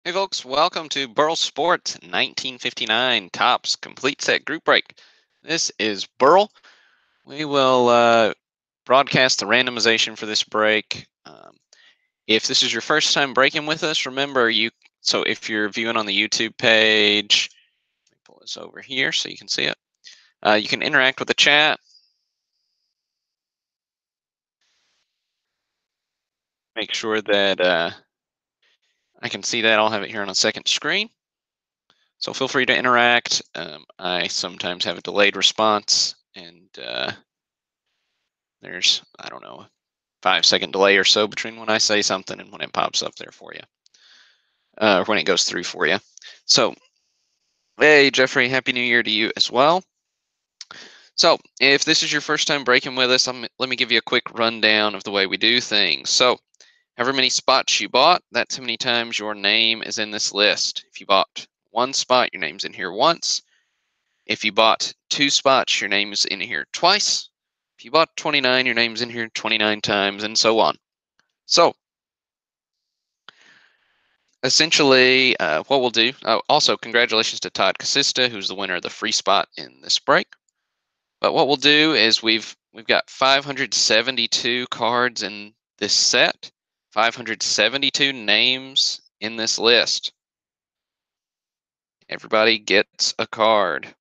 Hey folks, welcome to BurlsSports 1959 Tops Complete Set Group Break. This is Burl. We will broadcast the randomization for this break. If this is your first time breaking with us, remember so if you're viewing on the YouTube page, let me pull this over here so you can see it. You can interact with the chat. Make sure that I can see that. I'll have it here on a second screen. So feel free to interact. I sometimes have a delayed response, and there's, I don't know, a 5-second delay or so between when I say something and when it pops up there for you, or when it goes through for you. So, hey, Jeffrey, Happy New Year to you as well. So, if this is your first time breaking with us, let me give you a quick rundown of the way we do things. So, however many spots you bought, that's how many times your name is in this list. If you bought one spot, your name's in here once. If you bought 2 spots, your name's in here twice. If you bought 29, your name's in here 29 times, and so on. So, essentially, what we'll do, also congratulations to Todd Casista, who's the winner of the free spot in this break. But what we'll do is we've got 572 cards in this set, 572 names in this list. Everybody gets a card.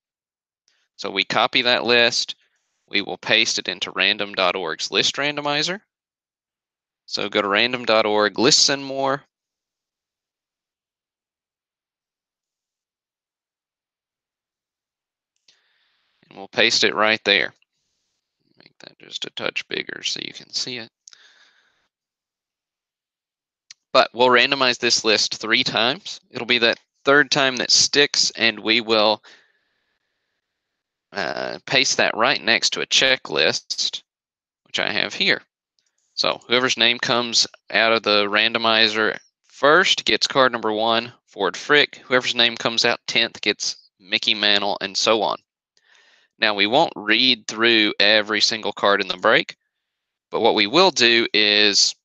So we copy that list. We will paste it into random.org's list randomizer. So go to random.org, lists and more. And we'll paste it right there. Make that just a touch bigger so you can see it. But we'll randomize this list 3 times. It'll be that 3rd time that sticks, and we will paste that right next to a checklist, which I have here. So whoever's name comes out of the randomizer first gets card number 1, Ford Frick. Whoever's name comes out 10th gets Mickey Mantle, and so on. Now, we won't read through every single card in the break, but what we will do is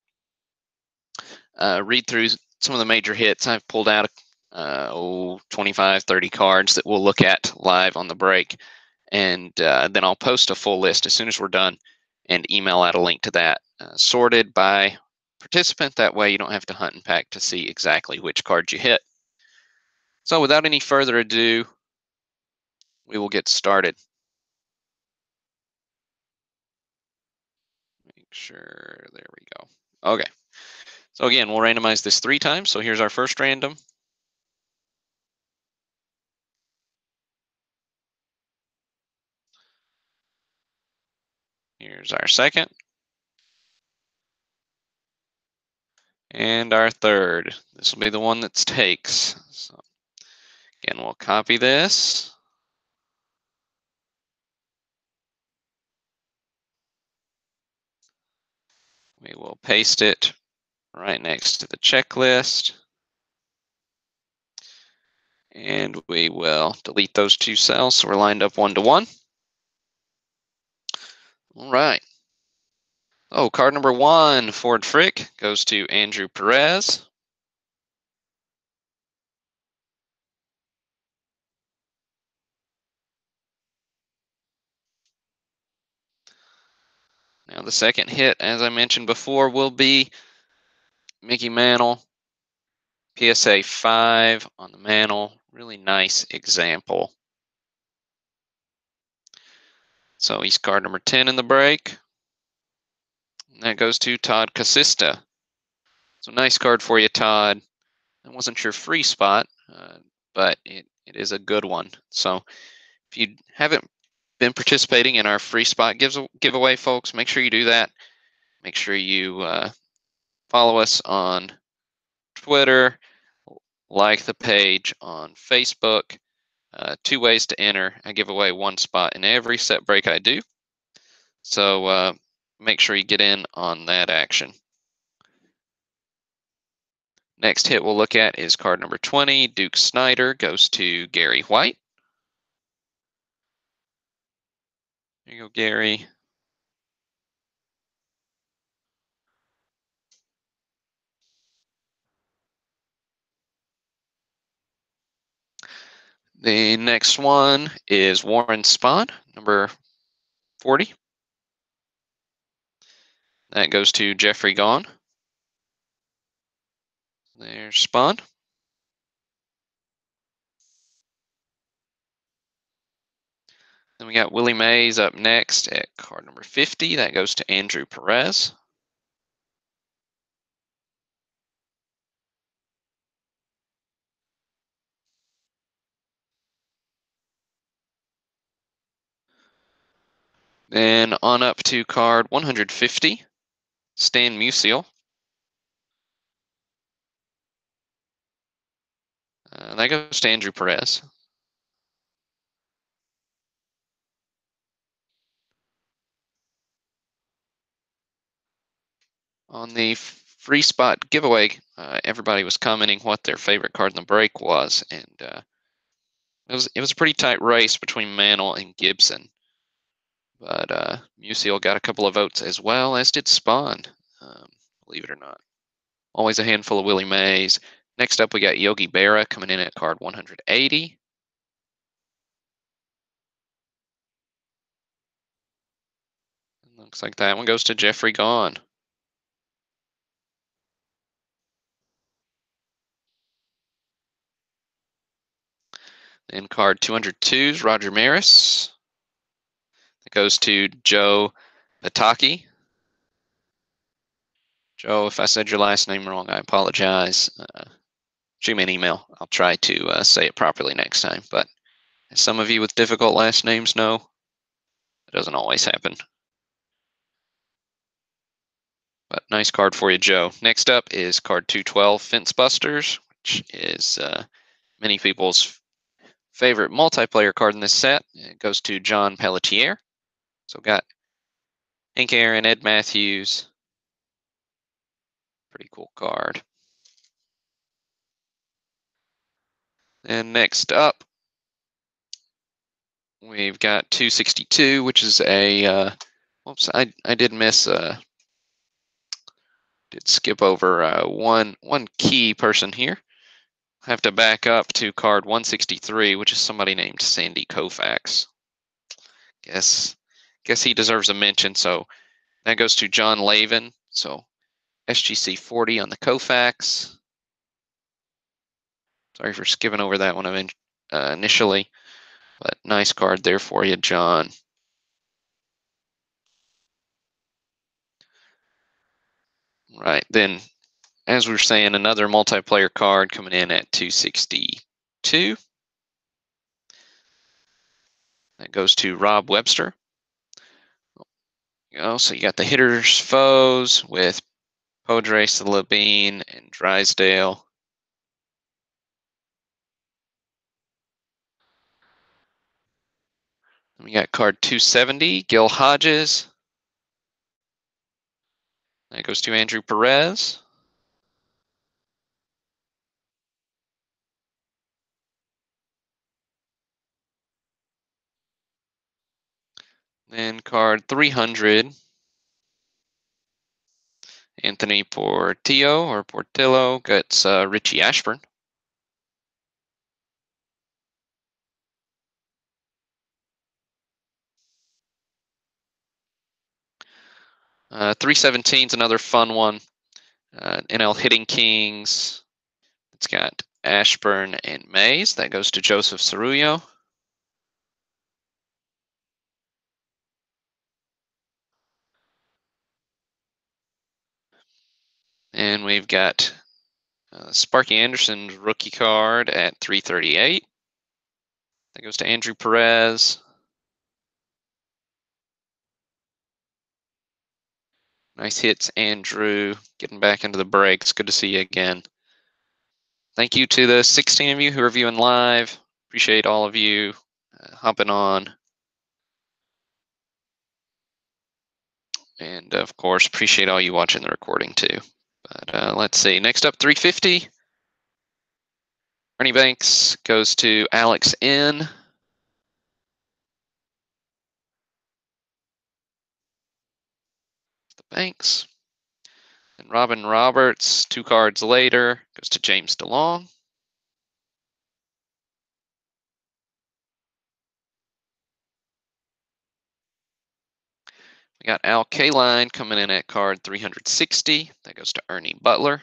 read through some of the major hits. I've pulled out 25, 30 cards that we'll look at live on the break, and then I'll post a full list as soon as we're done and email out a link to that, sorted by participant. That way you don't have to hunt and pack to see exactly which cards you hit. So without any further ado, we will get started. Make sure, there we go. Okay. So again, we'll randomize this 3 times. So here's our first random. Here's our second. And our third. This will be the one that takes. So again, we'll copy this. We will paste it right next to the checklist. And we will delete those 2 cells so we're lined up 1 to 1. All right. Oh, card number 1, Ford Frick, goes to Andrew Perez. Now the second hit, as I mentioned before, will be Mickey Mantle. PSA 5 on the Mantle. Really nice example. So he's card number 10 in the break. And that goes to Todd Casista. So nice card for you, Todd. That wasn't your free spot, but it is a good one. So if you haven't been participating in our free spot giveaway, folks, make sure you do that. Make sure you follow us on Twitter, like the page on Facebook. 2 ways to enter. I give away 1 spot in every set break I do. So make sure you get in on that action. Next hit we'll look at is card number 20, Duke Snider, goes to Gary White. There you go, Gary. The next one is Warren Spahn, number 40. That goes to Jeffrey Gahn. There's Spahn. Then we got Willie Mays up next at card number 50. That goes to Andrew Perez. Then on up to card 150, Stan Musial. That goes to Andrew Perez. On the free spot giveaway, everybody was commenting what their favorite card in the break was, and it was a pretty tight race between Mantle and Gibson. But Musial got a couple of votes as well, as did Spahn, believe it or not. Always a handful of Willie Mays. Next up, we got Yogi Berra coming in at card 180. Looks like that one goes to Jeffrey Gahn. Then card 202 is Roger Maris. That goes to Joe Pataki. Joe, if I said your last name wrong, I apologize. Shoot me an email. I'll try to say it properly next time. But as some of you with difficult last names know, it doesn't always happen. But nice card for you, Joe. Next up is card 212, Fence Busters, which is many people's favorite multiplayer card in this set. It goes to John Pelletier. So got Hank Aaron, Ed Matthews. Pretty cool card. And next up, we've got 262, which is a, oops, I did miss, did skip over one key person here. Have to back up to card 163, which is somebody named Sandy Koufax. Guess he deserves a mention, so that goes to John Lavin. So SGC 40 on the Koufax. Sorry for skipping over that one initially, but nice card there for you, John. Right, then, as we were saying, another multiplayer card coming in at 262. That goes to Rob Webster. So you got the hitters foes with Podres, Levine, and Drysdale. We got card 270, Gil Hodges. That goes to Andrew Perez. Then card 300, Anthony Portillo gets Richie Ashburn. Uh, 317 is another fun one. NL Hitting Kings. It's got Ashburn and Mays. That goes to Joseph Cerullo. And we've got Sparky Anderson's rookie card at 338. That goes to Andrew Perez. Nice hits, Andrew. Getting back into the breaks. Good to see you again. Thank you to the 16 of you who are viewing live. Appreciate all of you hopping on. And of course, appreciate all you watching the recording too. But let's see. Next up, 350. Ernie Banks goes to Alex N. The Banks. And Robin Roberts, 2 cards later, goes to James DeLong. We got Al Kaline coming in at card 360. That goes to Ernie Butler.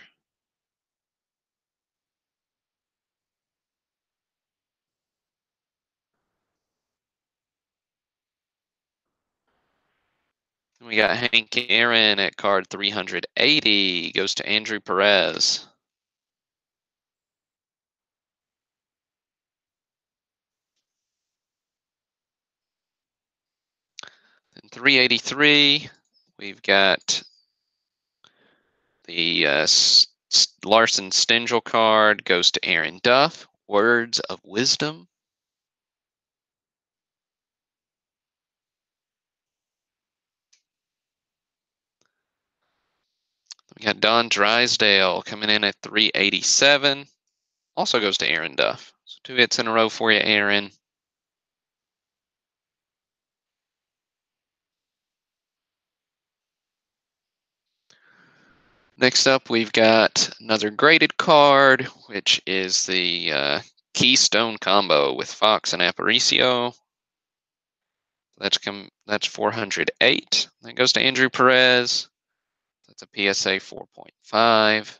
We got Hank Aaron at card 380. Goes to Andrew Perez. Then 383, we've got the Larson Stengel card. Goes to Aaron Duff. Words of Wisdom. We got Don Drysdale coming in at 387. Also goes to Aaron Duff. So 2 hits in a row for you, Aaron. Next up, we've got another graded card, which is the Keystone combo with Fox and Aparicio. That's 408. That goes to Andrew Perez. That's a PSA 4.5.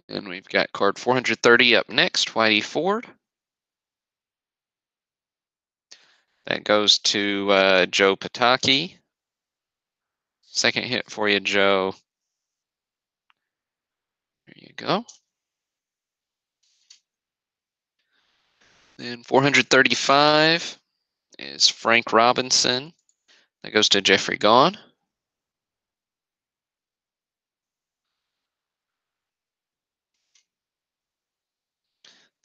And we've got card 430 up next, Whitey Ford. That goes to Joe Pataki. Second hit for you, Joe. There you go. Then 435 is Frank Robinson. That goes to Jeffrey Gahn.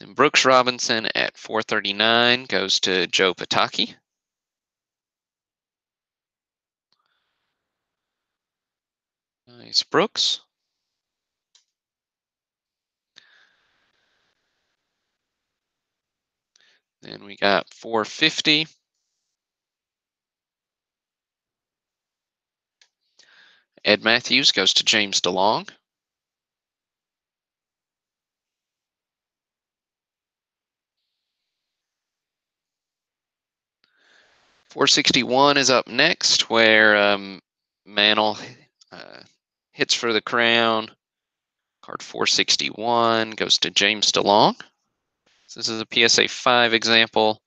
Then Brooks Robinson at 439 goes to Joe Pataki. Nice, Brooks. Then we got 450. Ed Matthews goes to James DeLong. .461 is up next, where Mantle hits for the crown. Card 461 goes to James DeLong. So this is a PSA 5 example.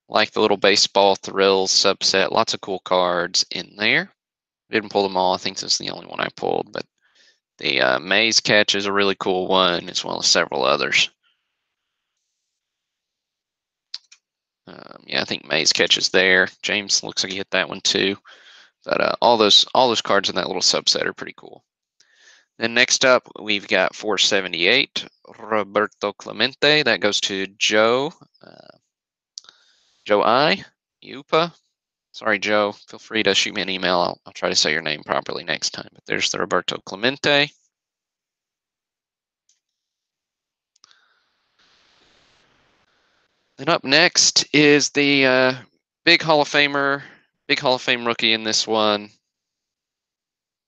Like the little baseball thrills subset, lots of cool cards in there. Didn't pull them all. I think this is the only one I pulled, but the Maze catch is a really cool one, as well as several others. Yeah, I think Maze catch is there. James looks like he hit that one too. But all those cards in that little subset are pretty cool. Then next up, we've got 478, Roberto Clemente. That goes to Joe. Joe I. Yupa. Sorry, Joe. Feel free to shoot me an email. I'll try to say your name properly next time. But there's the Roberto Clemente. And up next is the big Hall of Famer, big Hall of Fame rookie in this one.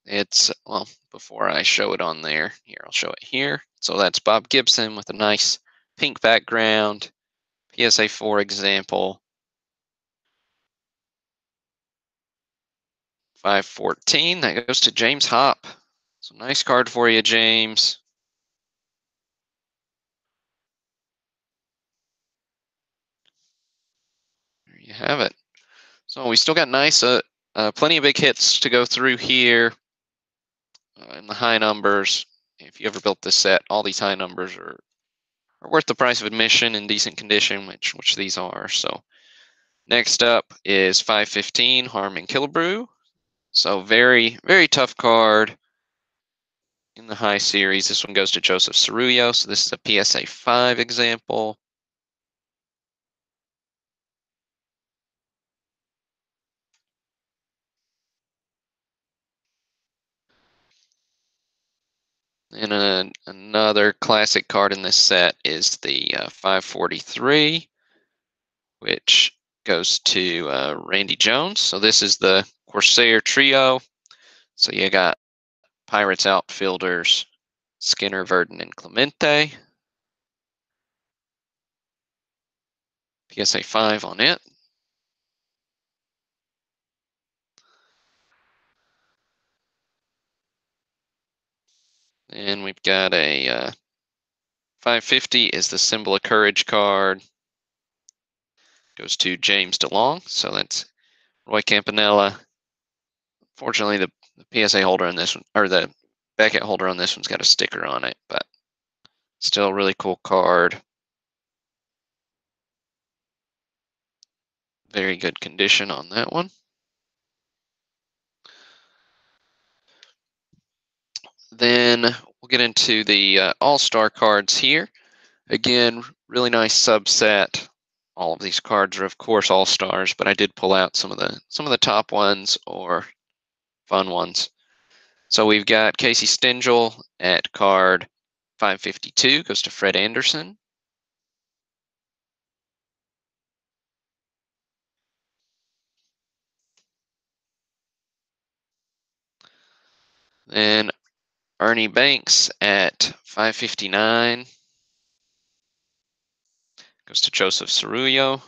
It's, well, before I show it on there, here, I'll show it here. So that's Bob Gibson with a nice pink background, PSA 4 example. 514, that goes to James Hop. So nice card for you, James. There you have it. So we still got nice, plenty of big hits to go through here in the high numbers. If you ever built this set, all these high numbers are worth the price of admission in decent condition, which these are. So next up is 515, Harmon Killebrew. So very, very tough card in the high series. This one goes to Joseph Cerullo. So this is a PSA 5 example. And another classic card in this set is the 543, which goes to Randy Jones. So this is the Corsair Trio. So you got Pirates outfielders Skinner, Verdon, and Clemente. PSA 5 on it. And we've got a 550 is the Symbol of Courage card. Goes to James DeLong. So that's Roy Campanella. Fortunately, the PSA holder on this one, or the Beckett holder on this one's got a sticker on it, but still a really cool card. Very good condition on that one. Then we'll get into the All-Star cards here. Again, really nice subset. All of these cards are, of course, All-Stars, but I did pull out some of the top ones or fun ones. So we've got Casey Stengel at card 552, goes to Fred Anderson. Then Ernie Banks at 559, goes to Joseph Cerullo.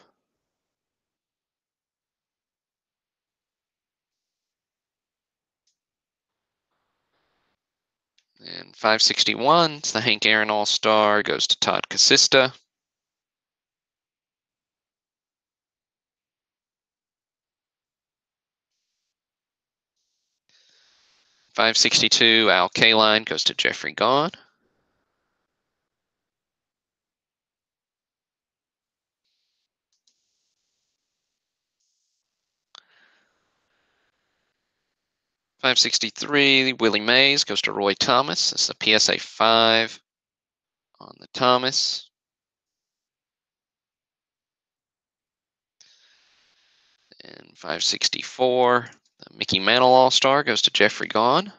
And 561, it's the Hank Aaron All-Star, goes to Todd Casista. .562, Al Kaline, goes to Jeffrey Gahn. .563, Willie Mays, goes to Roy Thomas. That's the PSA 5 on the Thomas. And 564, the Mickey Mantle All-Star, goes to Jeffrey Gahn.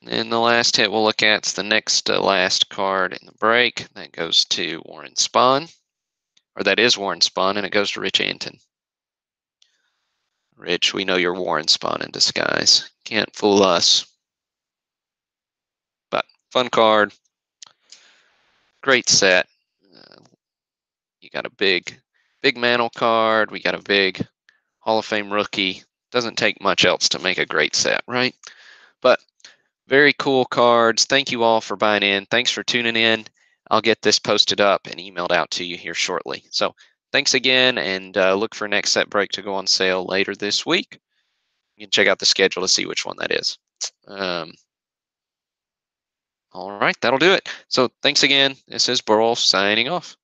And the last hit we'll look at is the next last card in the break. That goes to Warren Spahn, or that is Warren Spahn, and it goes to Rich Anton. Rich, we know you're Warren Spahn in disguise. Can't fool us. But fun card. Great set. You got a big Mantle card. We got a big Hall of Fame rookie. Doesn't take much else to make a great set, right? But very cool cards. Thank you all for buying in. Thanks for tuning in. I'll get this posted up and emailed out to you here shortly. So thanks again, and look for next set break to go on sale later this week. You can check out the schedule to see which one that is. All right, that'll do it. So thanks again. This is Burl signing off.